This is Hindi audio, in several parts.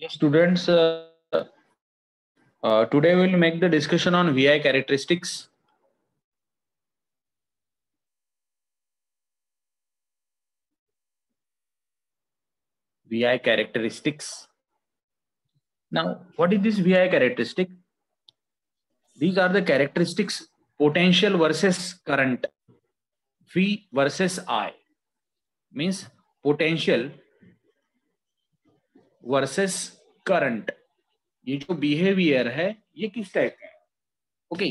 Yes, students, today we will make the discussion on VI characteristics. VI characteristics. Now, what is this VI characteristic? These are the characteristics: potential versus current. V versus I means potential versus current. ये जो बिहेवियर है ये किस टाइप का है? ओके,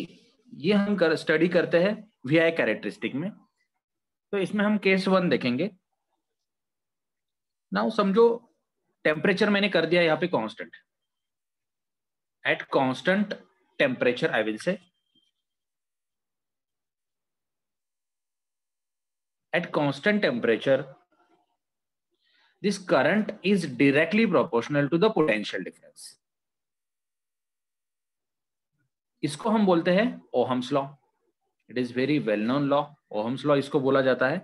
ये हम स्टडी करते हैं VI कैरेक्टरिस्टिक में। तो इसमें हम केस 1 देखेंगे। नाउ समझो टेम्परेचर मैंने कर दिया यहाँ पे constant. At constant temperature I will say, at constant temperature this current is directly proportional to the potential difference. इसको हम बोलते हैं Ohm's law. It is very well known law, Ohm's law इसको बोला जाता है।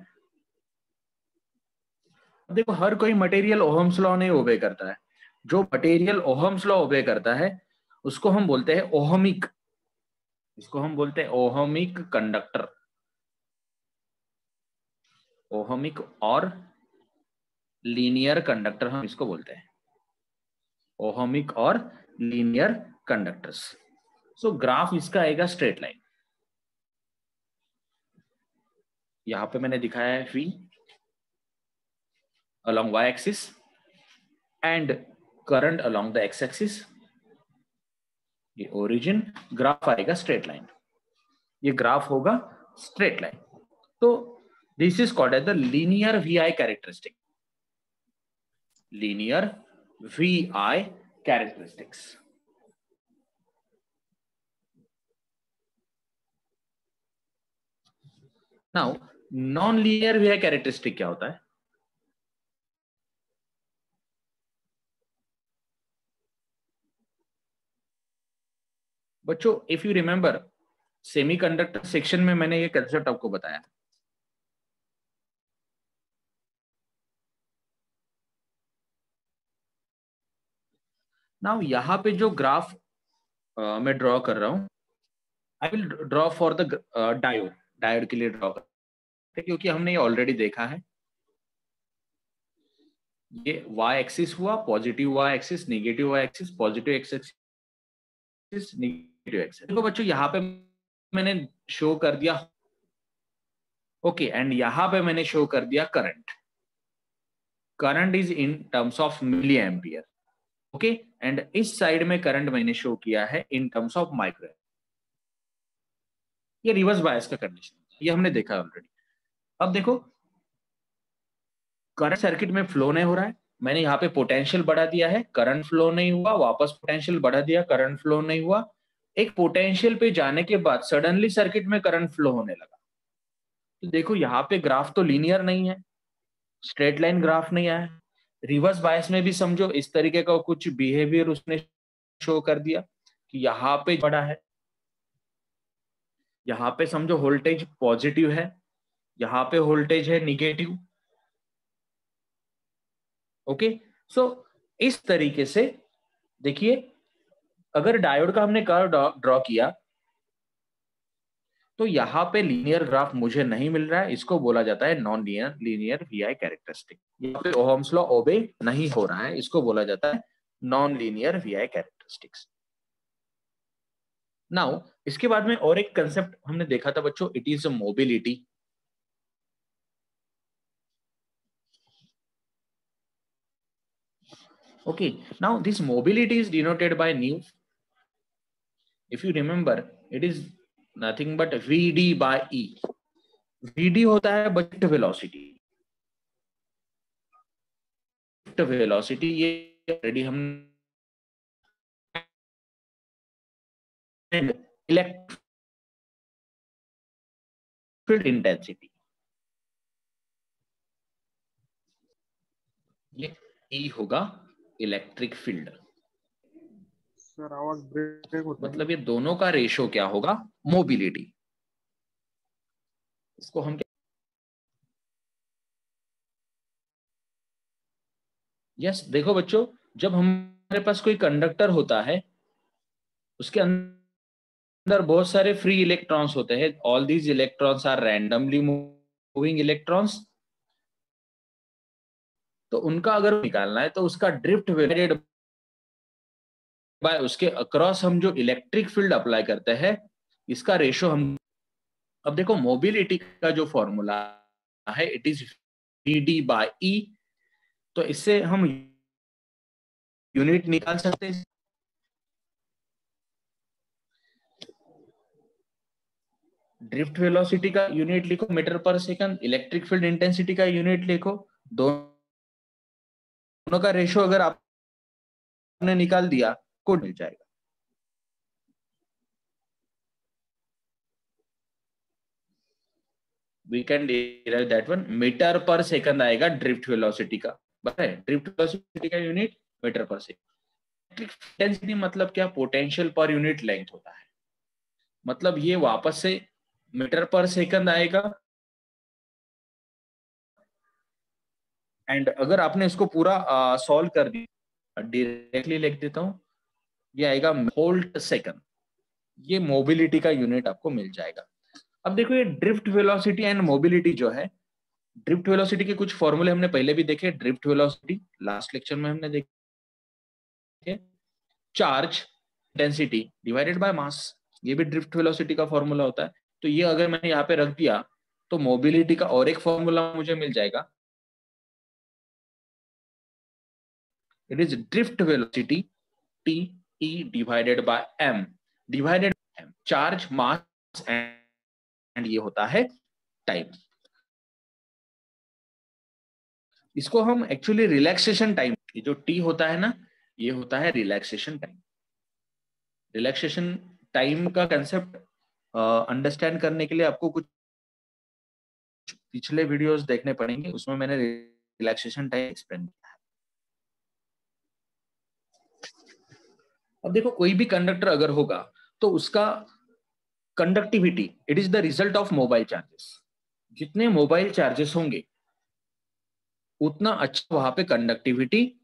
देखो, हर कोई मटेरियल ओहम्स लॉ नहीं ओबे करता है। जो मटेरियल ओहम्स लॉ ओबे करता है उसको हम बोलते हैं ओहमिक। इसको हम बोलते हैं ओहमिक कंडक्टर, ओहमिक और लीनियर कंडक्टर हम इसको बोलते हैं, ओहमिक और लीनियर कंडक्टर्स। सो ग्राफ इसका आएगा स्ट्रेट लाइन। यहां पे मैंने दिखाया है V along y axis and current along the x axis। ये ओरिजिन ग्राफ आएगा स्ट्रेट लाइन, ये ग्राफ होगा स्ट्रेट लाइन। तो this is called as the linear VI characteristic, linear VI characteristics. Now non linear VI characteristic क्या होता है? बच्चों, if you remember semiconductor section में मैंने ये कंसेप्ट आपको बताया। नाउ यहां पे जो ग्राफ मैं ड्रॉ कर रहा हूं, I will draw for the diode. Diode के लिए ड्रॉ करते क्योंकि हमने ये ऑलरेडी देखा है। ये y एक्सिस हुआ, positive y axis, negative y axis, positive axis, negative axis. देखो बच्चों, यहाँ पे मैंने शो कर दिया ओके, एंड यहां पे मैंने शो कर दिया current. Current is in terms of milli ampere, okay, and इस साइड में करंट मैंने शो किया है इन टर्म्स ऑफ माइक्रो। ये रिवर्स बायस का कंडीशन, ये हमने देखा ऑलरेडी। अब देखो, करंट सर्किट में फ्लो नहीं हो रहा है, मैंने यहाँ पे पोटेंशियल बढ़ा दिया है, करंट फ्लो नहीं हुआ, वापस पोटेंशियल बढ़ा दिया, करंट फ्लो नहीं हुआ। एक पोटेंशियल पे जाने के बाद सडनली सर्किट में करंट फ्लो होने लगा। तो देखो यहाँ पे ग्राफ तो लीनियर नहीं है, स्ट्रेट लाइन ग्राफ नहीं आया। रिवर्स बायस में भी समझो इस तरीके का कुछ बिहेवियर उसने शो कर दिया कि यहाँ पे बढ़ा है, यहाँ पे समझो वोल्टेज पॉजिटिव है, यहाँ पे वोल्टेज है निगेटिव। ओके, सो इस तरीके से देखिए, अगर डायोड का हमने कर्व ड्रॉ किया तो यहाँ पे लीनियर ग्राफ मुझे नहीं मिल रहा है, इसको बोला जाता है नॉन लीनियर VI कैरेक्टरिस्टिक। यहाँ पे ओहम्स लॉ ओबे नहीं हो रहा है, इसको बोला जाता है non linear VI characteristics. Now इसके बाद में और एक कंसेप्ट हमने देखा था बच्चों, it is mobility. Okay, now this mobility is denoted by nu. If you remember, it is nothing but Vd by E. Vd होता है बट वेलोसिटी, वेलोसिटी ये ऑलरेडी हम इलेक्ट्रिक फील्ड इंटेंसिटी, ये E होगा इलेक्ट्रिक फील्ड। सर आवाज ब्रेक होता है। मतलब ये दोनों का रेशो क्या होगा? मोबिलिटी। इसको हम यस देखो बच्चों, जब हम हमारे पास कोई कंडक्टर होता है, उसके अंदर बहुत सारे फ्री इलेक्ट्रॉन्स होते हैं, all these electrons are randomly moving electrons. तो उनका अगर निकालना है तो उसका ड्रिफ्ट डिवाइडेड बाय उसके अक्रॉस हम जो इलेक्ट्रिक फील्ड अप्लाई करते हैं, इसका रेशो हम। अब देखो मोबिलिटी का जो फॉर्मूला है, इट इज डी बाय ई। तो इससे हम यूनिट निकाल सकते हैं। ड्रिफ्ट वेलोसिटी का यूनिट लिखो metre per second, electric field intensity का यूनिट लिखो, दोनों का रेशो अगर आपने निकाल दिया को मिल जाएगा। We can derive that one, metre per second आएगा ड्रिफ्ट वेलोसिटी का, बराबर है। ड्रिफ्ट वेलोसिटी का unit metre per second. Electric intensity मतलब क्या, पोटेंशियल पर यूनिट लेंथ होता है। मतलब ये वापस से मीटर पर सेकंड आएगा, एंड अगर आपने इसको पूरा सॉल्व कर दिया, डायरेक्टली लिख देता हूं, ये आएगा वोल्ट सेकंड। ये मोबिलिटी का यूनिट आपको मिल जाएगा। अब देखो ये ड्रिफ्ट वेलोसिटी एंड मोबिलिटी जो है, ड्रिफ्ट वेलोसिटी के कुछ फॉर्मूले हमने पहले भी देखे। ड्रिफ्ट वेलोसिटी लास्ट लेक्चर में हमने देखे, charge density divided by mass, ये भी ड्रिफ्ट वेलोसिटी का फॉर्मूला होता है। तो ये अगर मैंने यहाँ पे रख दिया तो मोबिलिटी का और एक फॉर्मूला मुझे मिल जाएगा, it is drift velocity T E divided by M, divided M, charge mass and ये होता है टाइम। इसको हम एक्चुअली रिलैक्सेशन टाइम, ये जो टी होता है ना, ये होता है रिलैक्सेशन टाइम। रिलैक्सेशन टाइम का कंसेप्ट अंडरस्टैंड करने के लिए आपको कुछ पिछले वीडियोस देखने पड़ेंगे, उसमें मैंने रिलैक्सेशन टाइम एक्सप्लेन किया है। अब देखो कोई भी कंडक्टर अगर होगा तो उसका conductivity, it is the result of mobile charges. जितने मोबाइल चार्जेस होंगे उतना अच्छा वहां पे कंडक्टिविटी,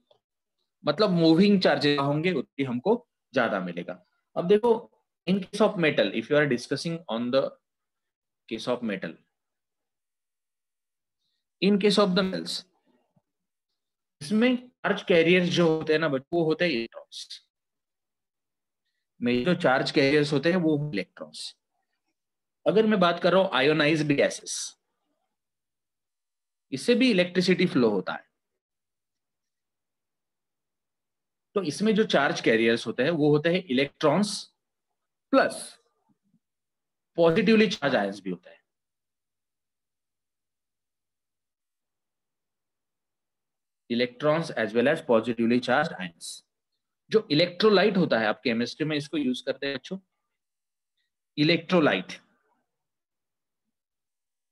मतलब मूविंग चार्जेस होंगे उतनी हमको ज्यादा मिलेगा। अब देखो in case of metal, if you are discussing on the case of metal, in case of the metals, इसमें चार्ज कैरियर्स जो होते हैं ना बच्चों, वो होते हैं इलेक्ट्रॉन्स। में जो चार्ज कैरियर्स होते हैं वो इलेक्ट्रॉन्स। अगर मैं बात कर रहा हूं आयोनाइज्ड गैसेस, इससे भी इलेक्ट्रिसिटी फ्लो होता है। तो इसमें जो चार्ज कैरियर्स होते हैं वो होते हैं electrons plus positively charge ions भी होते हैं। Electrons as well as positively charge ions. जो इलेक्ट्रोलाइट होता है, आप केमिस्ट्री में इसको यूज करते हैं बच्चों, इलेक्ट्रोलाइट।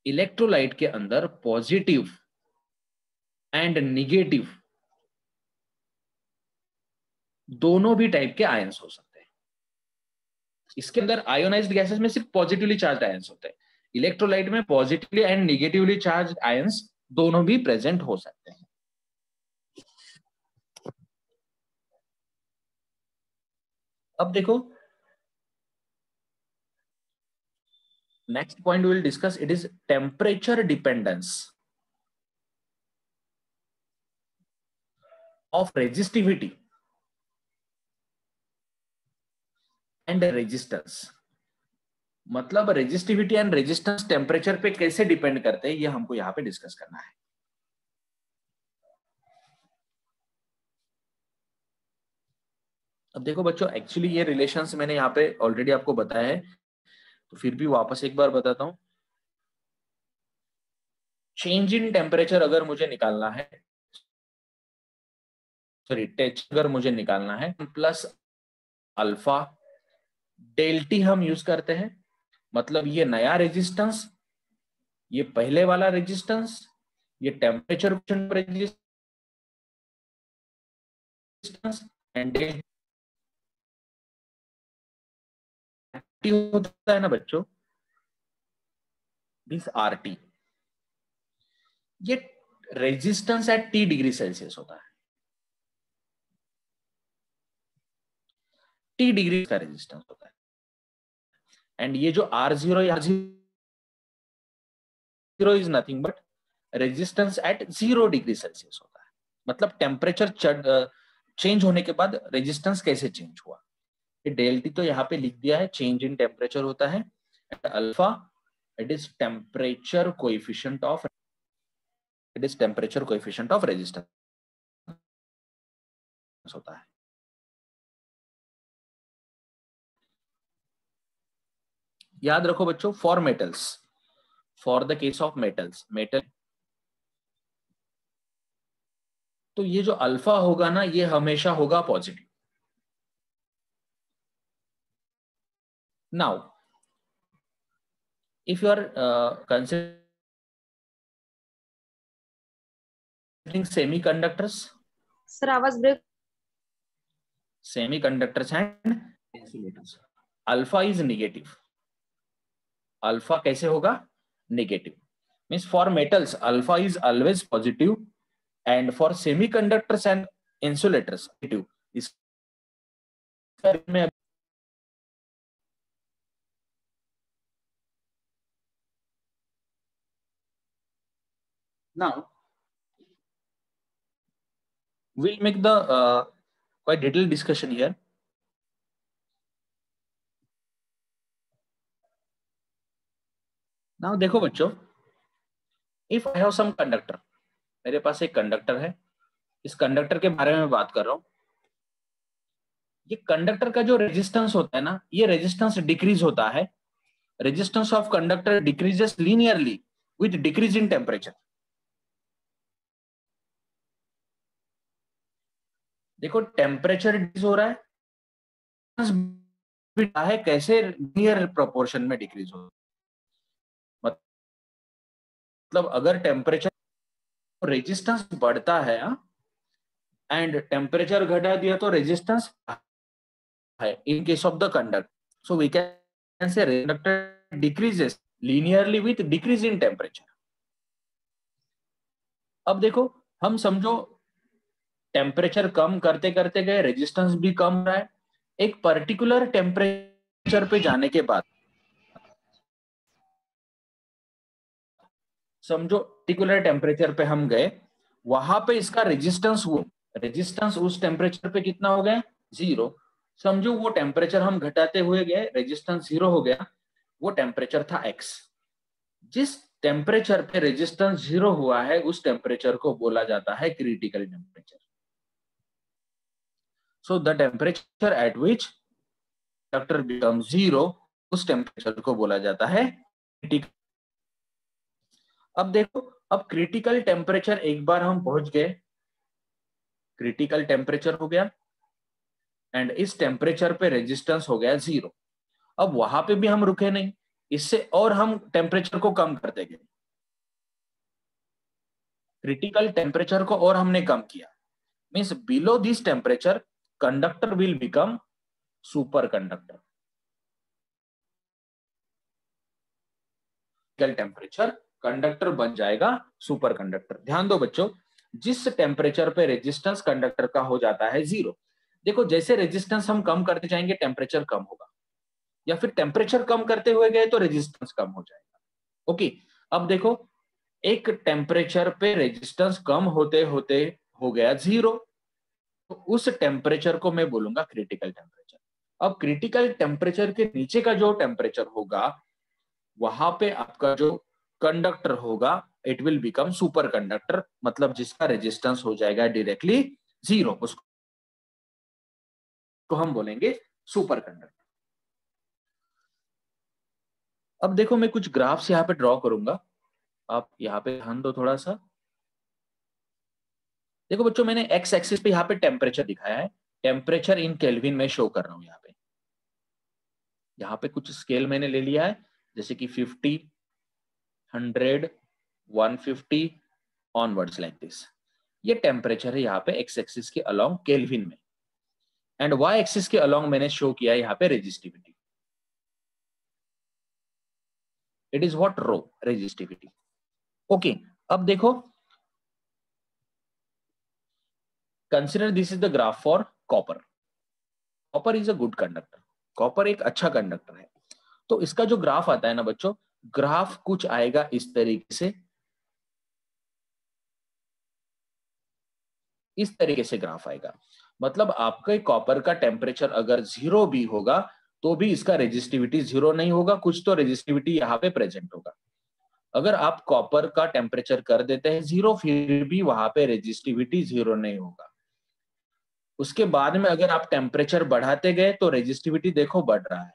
इलेक्ट्रोलाइट के अंदर पॉजिटिव एंड निगेटिव दोनों भी टाइप के आयंस हो सकते हैं। इसके अंदर आयोनाइज्ड गैसेस में सिर्फ पॉजिटिवली चार्ज आयंस होते हैं, इलेक्ट्रोलाइट में positively and negatively charge ions दोनों भी प्रेजेंट हो सकते हैं। अब देखो next point will discuss, it is temperature dependence of resistivity and resistance. मतलब रेजिस्टिविटी एंड रेजिस्टेंस टेम्परेचर पे कैसे डिपेंड करते हैं, ये हमको यहाँ पे डिस्कस करना है। अब देखो बच्चों, एक्चुअली ये रिलेशंस मैंने यहाँ पे ऑलरेडी आपको बताया है, तो फिर भी वापस एक बार बताता हूं। चेंज इन टेम्परेचर अगर मुझे निकालना है, सॉरी अगर मुझे निकालना है, प्लस अल्फा डेल्टी हम यूज करते हैं। मतलब ये नया रेजिस्टेंस, ये पहले वाला रेजिस्टेंस, ये टेम्परेचर रेजिस्टेंस एंड डेल्टी होता है ना बच्चों, दिस आर टी, ये resistance at T degree Celsius होता है। 30 डिग्री का रेजिस्टेंस होता है। एंड ये जो R0 is nothing but resistance at 0 degree Celsius होता है। मतलब टेम्परेचर चेंज होने के बाद रेजिस्टेंस कैसे चेंज हुआ, ये डेल्टी तो यहाँ पे लिख दिया है, चेंज इन टेम्परेचर होता है। Alpha it is temperature coefficient of resistance होता है। याद रखो बच्चों, for metals, for the case of metals, metal तो ये जो अल्फा होगा ना, ये हमेशा होगा positive. Now if you are considering semiconductors, sir आवाज break. Semiconductors and insulators, alpha is negative. Alpha कैसे होगा? Negative. Means for metals alpha is always positive and for semiconductors and insulators negative. इसमें now we'll make the quite detailed discussion here. Now देखो बच्चों, if I have some conductor, मेरे पास एक कंडक्टर है, इस कंडक्टर के बारे में बात कर रहा हूं। ये कंडक्टर का जो रेजिस्टेंस होता है ना, ये रेजिस्टेंस डिक्रीज होता है। Resistance of conductor decreases linearly with decrease in temperature. देखो टेम्परेचर डिक्रीज हो रहा है, कैसे लीनियर प्रोपोर्शन में डिक्रीज हो रहा है। मतलब अगर टेम्परेचर रेजिस्टेंस बढ़ता है एंड टेम्परेचर घटा दिया तो रेजिस्टेंस है in case of the conductor. So we can say conductor decreases linearly with decrease in temperature. अब देखो, हम समझो टेम्परेचर कम करते करते गए, रेजिस्टेंस भी कम रहा है। एक पर्टिकुलर टेम्परेचर पे जाने के बाद समझो पर्टिकुलर टेम्परेचर पे हम गए, वहां पे इसका रेजिस्टेंस उस टेम्परेचर पे कितना हो गया? 0। समझो वो टेम्परेचर हम घटाते हुए गए, रेजिस्टेंस 0 हो गया, वो टेम्परेचर था x। जिस टेम्परेचर पे रेजिस्टेंस 0 हुआ है उस टेम्परेचर को बोला जाता है critical temperature. So the temperature at which conductor become 0, उस टेम्परेचर को बोला जाता है क्रिटिकल। अब देखो, अब क्रिटिकल टेम्परेचर एक बार हम पहुंच गए, क्रिटिकल टेम्परेचर हो गया एंड इस टेम्परेचर पे रेजिस्टेंस हो गया 0। अब वहां पे भी हम रुके नहीं, इससे और हम टेम्परेचर को कम करते गए, क्रिटिकल टेम्परेचर को और हमने कम किया। Means below this temperature conductor will become super conductor. Temperature conductor बन जाएगा सुपर कंडक्टर। ध्यान दो बच्चों, जिस टेम्परेचर पे रेजिस्टेंस कंडक्टर का हो जाता है 0, देखो जैसे रेजिस्टेंस हम कम करते जाएंगे टेम्परेचर कम होगा, या फिर टेम्परेचर कम करते हुए गए तो रेजिस्टेंस कम हो जाएगा। ओके, अब देखो एक टेम्परेचर पे रेजिस्टेंस कम होते होते हो गया 0, तो उस टेम्परेचर को मैं बोलूंगा क्रिटिकल टेम्परेचर। अब क्रिटिकल टेम्परेचर के नीचे का जो टेम्परेचर होगा, वहां पे आपका जो कंडक्टर होगा it will become super conductor, मतलब जिसका रेजिस्टेंस हो जाएगा डायरेक्टली 0, उसको हम बोलेंगे सुपर कंडक्टर। अब देखो मैं कुछ ग्राफ्स यहाँ पे ड्रॉ करूंगा, आप यहाँ पे ध्यान दो थोड़ा सा। देखो बच्चों, मैंने एक्स एक्सिस पे यहाँ पे टेम्परेचर दिखाया है, टेम्परेचर इन केल्विन में शो कर रहा हूं। यहाँ पे कुछ स्केल मैंने ले लिया है, जैसे कि 50, 100, 150 ऑनवर्ड्स लाइक दिस। ये टेम्परेचर है यहाँ पे एक्स एक्सिस के अलोंग केल्विन में, एंड वाई एक्सिस के अलोंग मैंने शो किया है यहाँ पे resistivity. It is what? Rho, resistivity. Okay, अब देखो, consider this is the graph for copper. Copper is a good conductor, copper एक अच्छा कंडक्टर है। तो इसका जो ग्राफ आता है ना बच्चों, ग्राफ कुछ आएगा इस तरीके से, इस तरीके से ग्राफ आएगा। मतलब आपके कॉपर का टेम्परेचर अगर 0 भी होगा तो भी इसका रेजिस्टिविटी 0 नहीं होगा, कुछ तो रेजिस्टिविटी यहाँ पे प्रेजेंट होगा। अगर आप कॉपर का टेम्परेचर कर देते हैं 0, फिर भी वहां पे रेजिस्टिविटी 0 नहीं होगा। उसके बाद में अगर आप टेम्परेचर बढ़ाते गए तो रेजिस्टिविटी देखो बढ़ रहा है,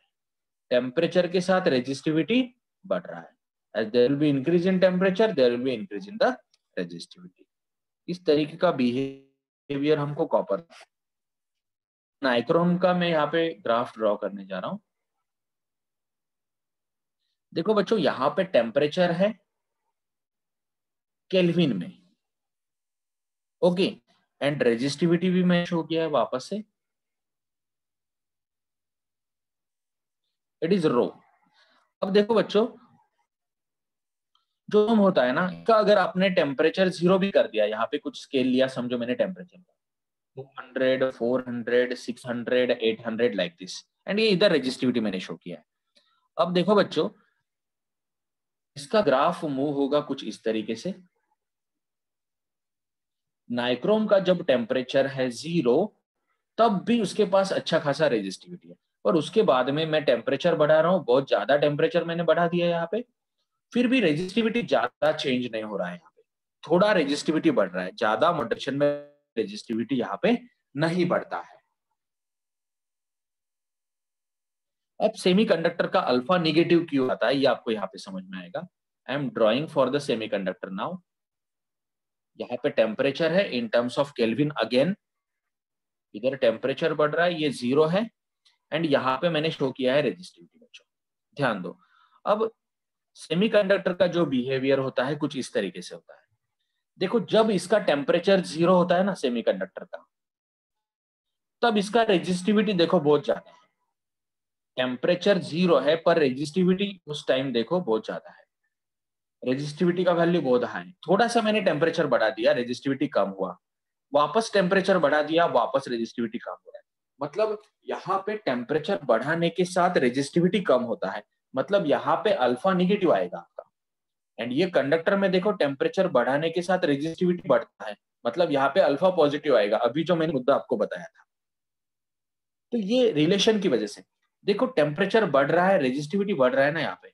टेम्परेचर के साथ रेजिस्टिविटी बढ़ रहा है। As there will be increase in temperature, there will be increase in the resistivity. इस तरीके का बिहेवियर हमको कॉपर। नाइक्रोम का मैं यहाँ पे ग्राफ ड्रॉ करने जा रहा हूं। देखो बच्चों, यहाँ पे टेम्परेचर है केल्विन में, ओके, एंड रेजिस्टिविटी भी मैं शो किया है वापस से, इट इज रो। अब देखो बच्चों, जो हम होता है ना, इसका अगर आपने टेम्परेचर 0 भी कर दिया, यहाँ पे कुछ स्केल लिया, समझो मैंने टेम्परेचर 200, 400, 600, 800 लाइक दिस, एंड ये इधर रेजिस्टिविटी मैंने शो किया है। अब देखो बच्चों, इसका ग्राफ मूव होगा कुछ इस तरीके से। नाइक्रोम का जब टेम्परेचर है 0, तब भी उसके पास अच्छा खासा रेजिस्टिविटी है, और उसके बाद में मैं टेम्परेचर बढ़ा रहा हूँ, बहुत ज्यादा टेम्परेचर मैंने बढ़ा दिया यहाँ पे, फिर भी रेजिस्टिविटी ज्यादा चेंज नहीं हो रहा है। यहाँ पे थोड़ा रेजिस्टिविटी बढ़ रहा है, ज्यादा मॉडरेशन में रेजिस्टिविटी यहाँ पे नहीं बढ़ता है। अब सेमीकंडक्टर का अल्फा निगेटिव क्यों आता है, ये आपको यहाँ पे समझ में आएगा। I am drawing for the semiconductor now. यहाँ पे टेम्परेचर है in terms of kelvin again, इधर टेम्परेचर बढ़ रहा है, ये 0 है, एंड यहाँ पे मैंने शो किया है रेजिस्टिविटी। बच्चों ध्यान दो, अब सेमीकंडक्टर का जो बिहेवियर होता है कुछ इस तरीके से होता है। देखो, जब इसका टेम्परेचर 0 होता है ना सेमीकंडक्टर का, तब इसका रेजिस्टिविटी देखो बहुत ज्यादा है। टेम्परेचर 0 है पर रेजिस्टिविटी उस टाइम देखो बहुत ज्यादा है, रेजिस्टिविटी का वैल्यू बहुत हाई। थोड़ा सा मैंने टेम्परेचर बढ़ा दिया, रेजिस्टिविटी कम हुआ, वापस टेम्परेचर बढ़ा दिया, वापस रेजिस्टिविटी कम हो रहा है। मतलब यहाँ पे टेम्परेचर बढ़ाने के साथ रेजिस्टिविटी कम होता है, मतलब यहाँ पे अल्फा निगेटिव आएगा आपका। एंड ये कंडक्टर में देखो, टेम्परेचर बढ़ाने के साथ रेजिस्टिविटी बढ़ता है, मतलब यहाँ पे अल्फा पॉजिटिव आएगा, अभी जो मैंने मुद्दा आपको बताया था। तो ये रिलेशन की वजह से देखो, टेम्परेचर बढ़ रहा है, रेजिस्टिविटी बढ़ रहा है ना यहाँ पे,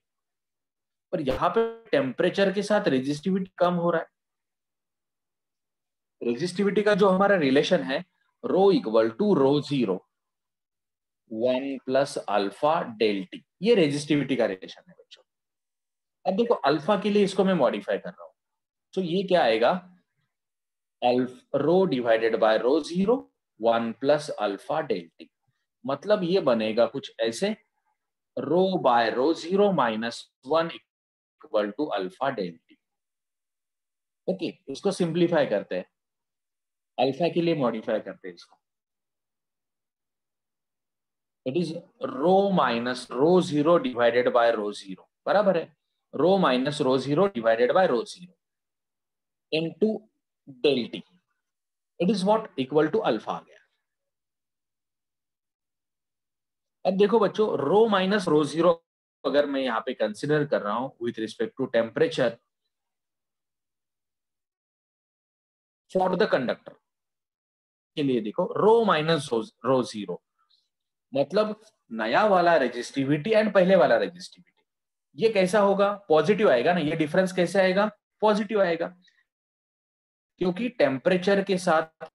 पर यहाँ पे टेम्परेचर के साथ रेजिस्टिविटी कम हो रहा है। रेजिस्टिविटी का जो हमारा रिलेशन है, rho equal to rho 0 1 plus alpha del T, ये रेजिस्टिविटी का रिलेशन है बच्चों। अब देखो, अल्फा के लिए इसको मैं मॉडिफाई कर रहा हूं, तो ये क्या आएगा, rho divided by rho 0 1 plus alpha del T. मतलब ये बनेगा कुछ ऐसे, rho by rho 0 minus 1 equal to alpha del T. Okay, इसको सिंप्लीफाई करते हैं, अल्फा के लिए मॉडिफाई करते हैं इसको, it is rho minus rho 0 divided by rho 0, बराबर है rho minus rho 0 divided by rho 0 into del T, it is what equal to alpha आ गया। अब देखो बच्चों, रो माइनस रो 0 अगर मैं यहाँ पे कंसिडर कर रहा हूं with respect to temperature for the conductor के लिए, देखो रो माइनस रो 0 मतलब नया वाला रेजिस्टिविटी एंड पहले वाला रेजिस्टिविटी, ये कैसा होगा, पॉजिटिव आएगा ना, ये डिफरेंस कैसे आएगा, पॉजिटिव आएगा, क्योंकि टेम्परेचर के साथ,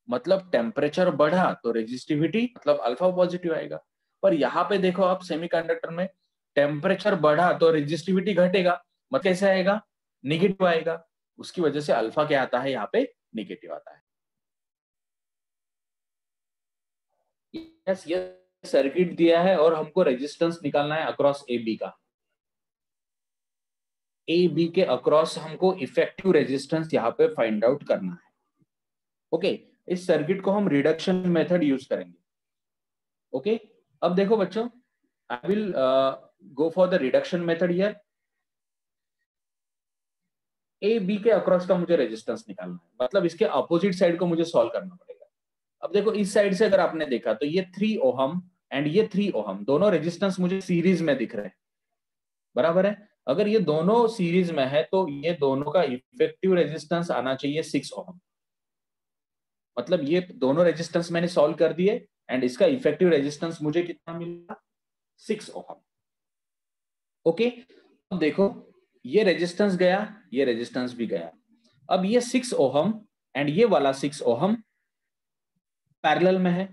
मतलब टेम्परेचर बढ़ा तो रेजिस्टिविटी मतलब अल्फा पॉजिटिव आएगा। पर यहाँ पे देखो आप, सेमीकंडक्टर में टेम्परेचर बढ़ा तो रेजिस्टिविटी घटेगा, मतलब कैसे आएगा, निगेटिव आएगा। उसकी वजह से अल्फा क्या आता है, यहाँ पे निगेटिव आता है। यस, ये सर्किट दिया है और हमको रेजिस्टेंस निकालना है अक्रॉस ए बी का, ए बी के अक्रॉस हमको इफेक्टिव रेजिस्टेंस यहाँ पे फाइंड आउट करना है। ओके, इस सर्किट को हम रिडक्शन मेथड यूज करेंगे। ओके, अब देखो बच्चों, I will go for the reduction method here. A B के अक्रॉस का मुझे रेजिस्टेंस निकालना है, मतलब इसके अपोजिट साइड को मुझे सॉल्व करना पड़ेगा। अब देखो इस साइड से अगर आपने देखा तो ये 3 ओहम एंड ये 3 ओहम दोनों रेजिस्टेंस मुझे सीरीज में दिख रहे हैं, बराबर है। अगर ये दोनों सीरीज में है तो ये दोनों का इफेक्टिव रेजिस्टेंस आना चाहिए 6 ओहम। मतलब ये दोनों रेजिस्टेंस मैंने सॉल्व कर दिए एंड इसका इफेक्टिव रेजिस्टेंस मुझे कितना मिला, 6 ओहम। ओके, अब देखो ये रेजिस्टेंस गया, ये रेजिस्टेंस भी गया। अब ये 6 ओहम एंड ये वाला 6 ओहम पैरेलल में है।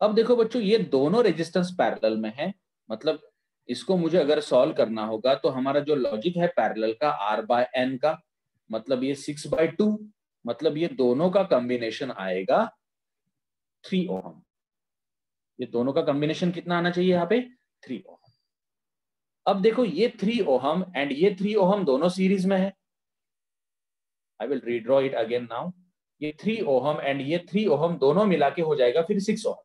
अब देखो बच्चों ये दोनों रेजिस्टेंस पैरेलल में है, मतलब इसको मुझे अगर सॉल्व करना होगा तो हमारा जो लॉजिक है पैरेलल का R/N का, मतलब ये 6/2, मतलब ये दोनों का कॉम्बिनेशन आएगा 3 ओहम। ये दोनों का कॉम्बिनेशन कितना आना चाहिए यहाँ पे, 3 ओहम। अब देखो ये 3 ओहम एंड ये 3 ओहम दोनों सीरीज में है। I will redraw it again now. ये 3 ओहम एंड ये 3 ओहम दोनों मिला के हो जाएगा फिर 6 ओहम।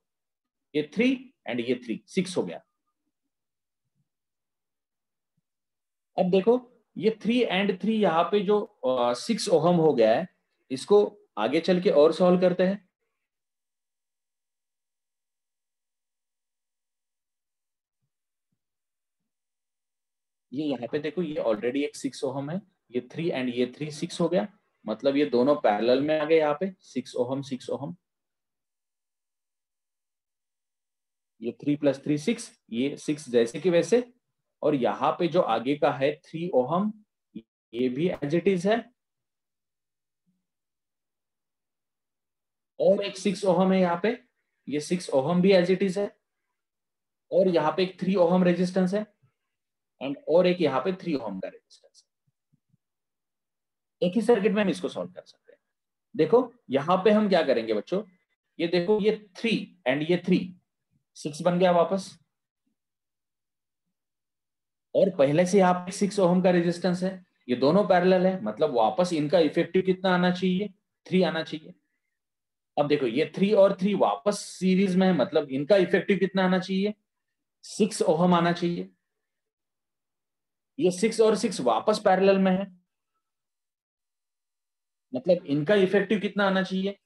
ये 3 एंड ये 3, 6 हो गया। अब देखो ये 3 एंड 3 यहाँ पे जो 6 ओहम हो गया है, इसको आगे चल के और सॉल्व करते हैं। ये यहाँ पे देखो ये ऑलरेडी एक 6 ओहम है, ये 3 एंड ये 3 6 हो गया, मतलब ये दोनों पैरेलल में आ गए यहाँ पे 6 ओहम 6 ओहम। ये 3 + 3 6, ये 6 जैसे कि वैसे। और यहाँ पे जो आगे का है 3 ओहम, ये भी एज इट इज है। और एक 6 ओहम है यहाँ पे, ये 6 ओहम भी एज इट इज है। और यहाँ पे एक 3 ओहम रेजिस्टेंस है एंड और एक यहाँ पे 3 ओहम का रेजिस्टेंस है। एक ही सर्किट में हम इसको सॉल्व कर सकते हैं। देखो यहाँ पे हम क्या करेंगे बच्चों, ये देखो ये 3 एंड ये 3, 6 बन गया वापस। और पहले से यहाँ पे 6 ओहम का रेजिस्टेंस है, ये दोनों पैरेलल है, मतलब वापस इनका इफेक्टिव कितना आना चाहिए, 3 आना चाहिए। अब देखो ये 3 और 3 वापस सीरीज में है, मतलब इनका इफेक्टिव कितना आना चाहिए, 6 ओहम आना चाहिए। ये 6 और 6 वापस पैरेलल में है, मतलब इनका इफेक्टिव कितना आना चाहिए,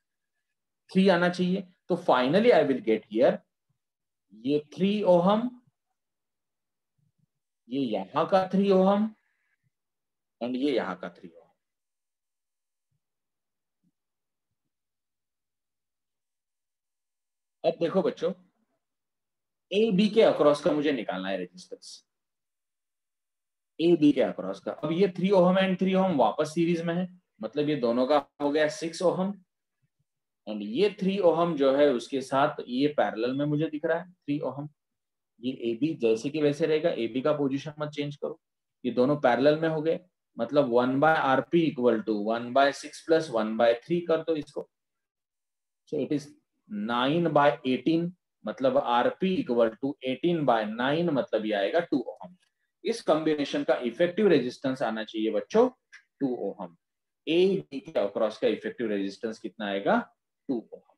3 आना चाहिए। तो finally I will get here ये 3 ओहम, ये यहां का 3 ओहम एंड ये यहां का 3 ओहम। अब देखो बच्चों ए बी के अक्रॉस का मुझे निकालना है रेजिस्टेंस, ए बी के अक्रॉस का। अब ये 3 ओहम एंड 3 ओहम वापस सीरीज में है, मतलब ये दोनों का हो गया 6 ओहम एंड ये 3 ओहम जो है उसके साथ ये पैरेलल में मुझे दिख रहा है 3 ओहम। ये ए बी जैसे कि वैसे रहेगा, ए बी का पोजीशन मत चेंज करो, ये दोनों पैरेलल में हो गए, मतलब 1/RP = 1/6 + 1/3 कर दो इसको। सो इट इज 9/18, मतलब RP = 18/9, मतलब ये आएगा 2 ओहम। इस कॉम्बिनेशन का इफेक्टिव रेजिस्टेंस आना चाहिए बच्चों 2 ओहम। ए बी के अक्रॉस का इफेक्टिव रेजिस्टेंस कितना आएगा, 2 ओहम।